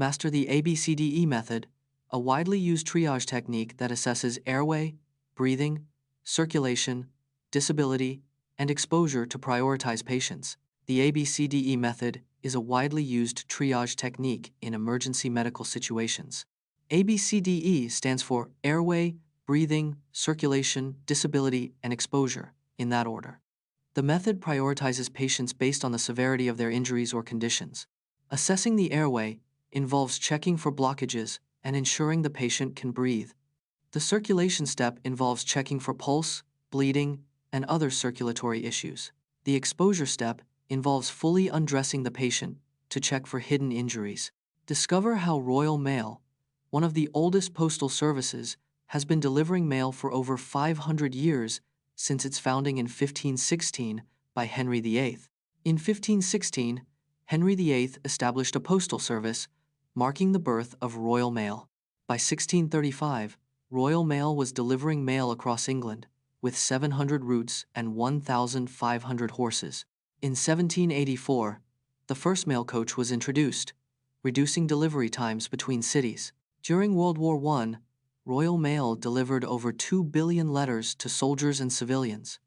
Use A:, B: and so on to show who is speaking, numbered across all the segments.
A: Master the ABCDE method, a widely used triage technique that assesses airway, breathing, circulation, disability, and exposure to prioritize patients. The ABCDE method is a widely used triage technique in emergency medical situations. ABCDE stands for airway, breathing, circulation, disability, and exposure, in that order. The method prioritizes patients based on the severity of their injuries or conditions. Assessing the airway involves checking for blockages and ensuring the patient can breathe. The circulation step involves checking for pulse, bleeding, and other circulatory issues. The exposure step involves fully undressing the patient to check for hidden injuries. Discover how Royal Mail, one of the oldest postal services, has been delivering mail for over 500 years since its founding in 1516 by Henry VIII. In 1516, Henry VIII established a postal service, marking the birth of Royal Mail. By 1635, Royal Mail was delivering mail across England, with 700 routes and 1,500 horses. In 1784, the first mail coach was introduced, reducing delivery times between cities. During World War I, Royal Mail delivered over 2 billion letters to soldiers and civilians.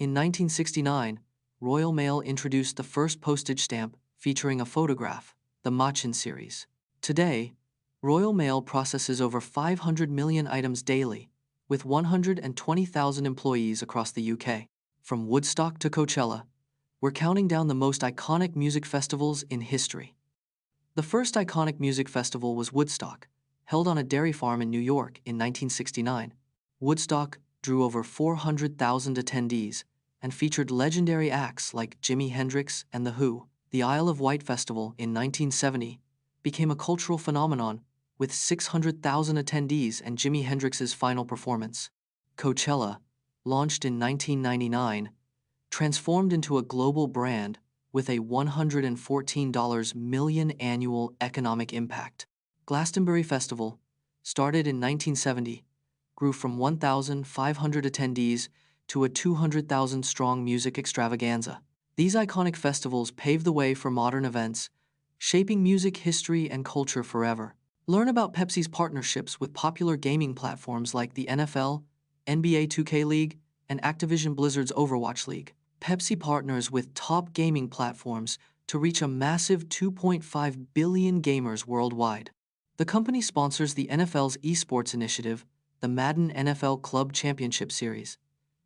A: In 1969, Royal Mail introduced the first postage stamp featuring a photograph, the Machen series. Today, Royal Mail processes over 500 million items daily, with 120,000 employees across the UK. From Woodstock to Coachella, we're counting down the most iconic music festivals in history. The first iconic music festival was Woodstock, held on a dairy farm in New York in 1969. Woodstock drew over 400,000 attendees and featured legendary acts like Jimi Hendrix and The Who. The Isle of Wight Festival in 1970 became a cultural phenomenon with 600,000 attendees and Jimi Hendrix's final performance. Coachella, launched in 1999, transformed into a global brand with a $114 million annual economic impact. Glastonbury Festival, started in 1970, grew from 1,500 attendees to a 200,000-strong music extravaganza. These iconic festivals paved the way for modern events, shaping music history and culture forever. Learn about Pepsi's partnerships with popular gaming platforms like the NFL, NBA 2K League, and Activision Blizzard's Overwatch League. Pepsi partners with top gaming platforms to reach a massive 2.5 billion gamers worldwide. The company sponsors the NFL's esports initiative, the Madden NFL Club Championship Series.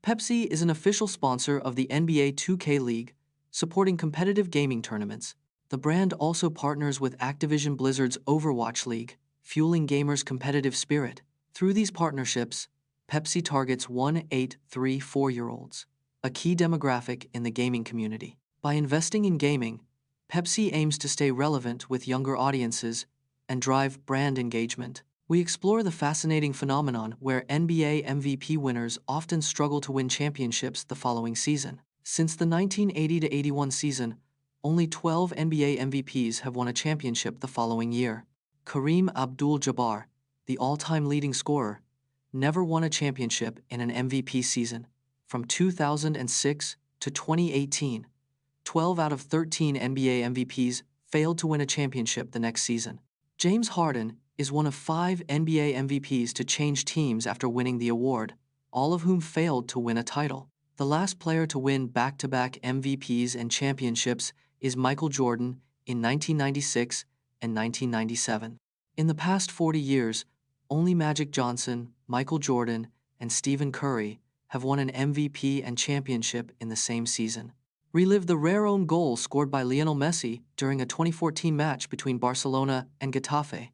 A: Pepsi is an official sponsor of the NBA 2K League, supporting competitive gaming tournaments. The brand also partners with Activision Blizzard's Overwatch League, fueling gamers' competitive spirit. Through these partnerships, Pepsi targets 1-8, 3, 4-year-olds, a key demographic in the gaming community. By investing in gaming, Pepsi aims to stay relevant with younger audiences and drive brand engagement. We explore the fascinating phenomenon where NBA MVP winners often struggle to win championships the following season. Since the 1980-81 season, only 12 NBA MVPs have won a championship the following year. Kareem Abdul-Jabbar, the all-time leading scorer, never won a championship in an MVP season. From 2006 to 2018, 12 out of 13 NBA MVPs failed to win a championship the next season. James Harden is one of 5 NBA MVPs to change teams after winning the award, all of whom failed to win a title. The last player to win back-to-back MVPs and championships is Michael Jordan in 1996 and 1997. In the past 40 years, only Magic Johnson, Michael Jordan, and Stephen Curry have won an MVP and championship in the same season. Relive the rare own goal scored by Lionel Messi during a 2014 match between Barcelona and Getafe,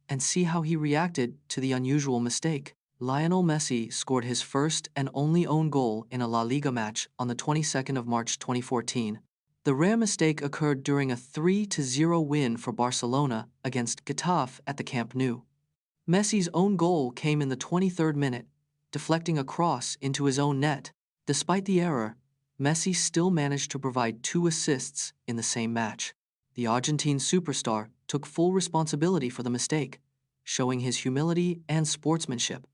A: and see how he reacted to the unusual mistake. Lionel Messi scored his first and only own goal in a La Liga match on the 22nd of March 2014. The rare mistake occurred during a 3-0 win for Barcelona against Getafe at the Camp Nou. Messi's own goal came in the 23rd minute, deflecting a cross into his own net. Despite the error, Messi still managed to provide 2 assists in the same match. The Argentine superstar took full responsibility for the mistake, showing his humility and sportsmanship.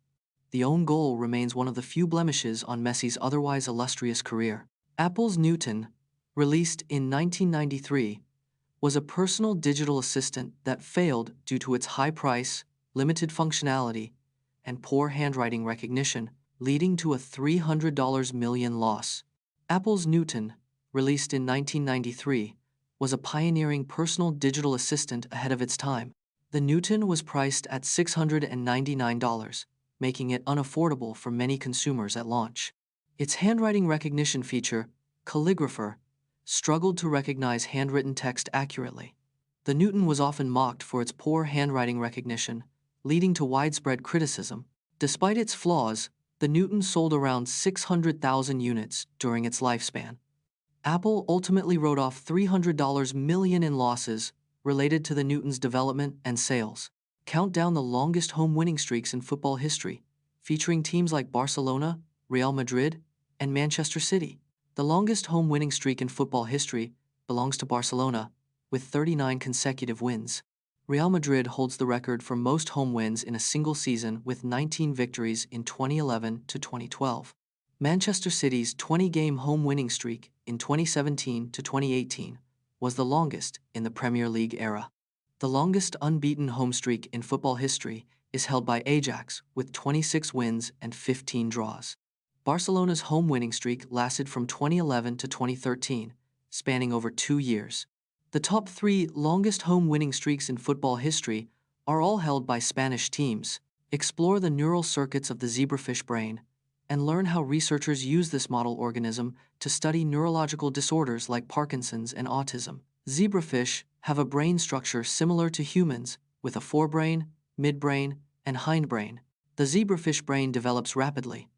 A: The own goal remains one of the few blemishes on Messi's otherwise illustrious career. Apple's Newton, released in 1993, was a personal digital assistant that failed due to its high price, limited functionality, and poor handwriting recognition, leading to a $300 million loss. Apple's Newton, released in 1993, was a pioneering personal digital assistant ahead of its time. The Newton was priced at $699, making it unaffordable for many consumers at launch. Its handwriting recognition feature, Calligrapher, struggled to recognize handwritten text accurately. The Newton was often mocked for its poor handwriting recognition, leading to widespread criticism. Despite its flaws, the Newton sold around 600,000 units during its lifespan. Apple ultimately wrote off $300 million in losses related to the Newton's development and sales. Count down the longest home winning streaks in football history, featuring teams like Barcelona, Real Madrid, and Manchester City. The longest home winning streak in football history belongs to Barcelona, with 39 consecutive wins. Real Madrid holds the record for most home wins in a single season with 19 victories in 2011 to 2012. Manchester City's 20-game home winning streak in 2017 to 2018 was the longest in the Premier League era. The longest unbeaten home streak in football history is held by Ajax with 26 wins and 15 draws. Barcelona's home winning streak lasted from 2011 to 2013, spanning over 2 years. The top 3 longest home winning streaks in football history are all held by Spanish teams. Explore the neural circuits of the zebrafish brain and learn how researchers use this model organism to study neurological disorders like Parkinson's and autism. Zebrafish have a brain structure similar to humans, with a forebrain, midbrain, and hindbrain. The zebrafish brain develops rapidly,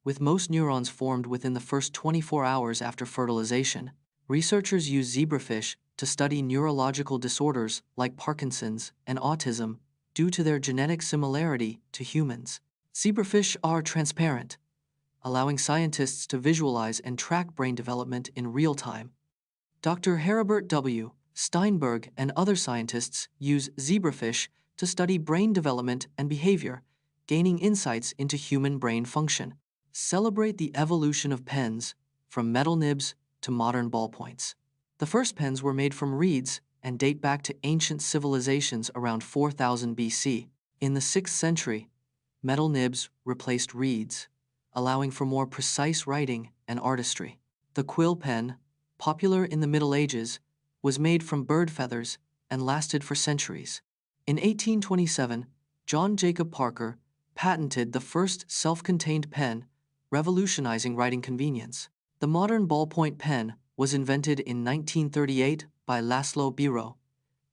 A: with most neurons formed within the first 24 hours after fertilization. Researchers use zebrafish to study neurological disorders like Parkinson's and autism due to their genetic similarity to humans. Zebrafish are transparent, allowing scientists to visualize and track brain development in real time. Dr. Heribert W. Steinberg and other scientists use zebrafish to study brain development and behavior, gaining insights into human brain function. Celebrate the evolution of pens, from metal nibs to modern ballpoints. The first pens were made from reeds and date back to ancient civilizations around 4000 BC. In the 6th century, metal nibs replaced reeds, allowing for more precise writing and artistry. The quill pen, popular in the Middle Ages, was made from bird feathers and lasted for centuries. In 1827, John Jacob Parker patented the first self-contained pen, revolutionizing writing convenience. The modern ballpoint pen was invented in 1938 by Laszlo Biro,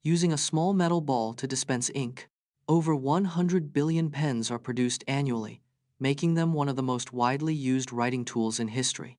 A: using a small metal ball to dispense ink. Over 100 billion pens are produced annually, making them one of the most widely used writing tools in history.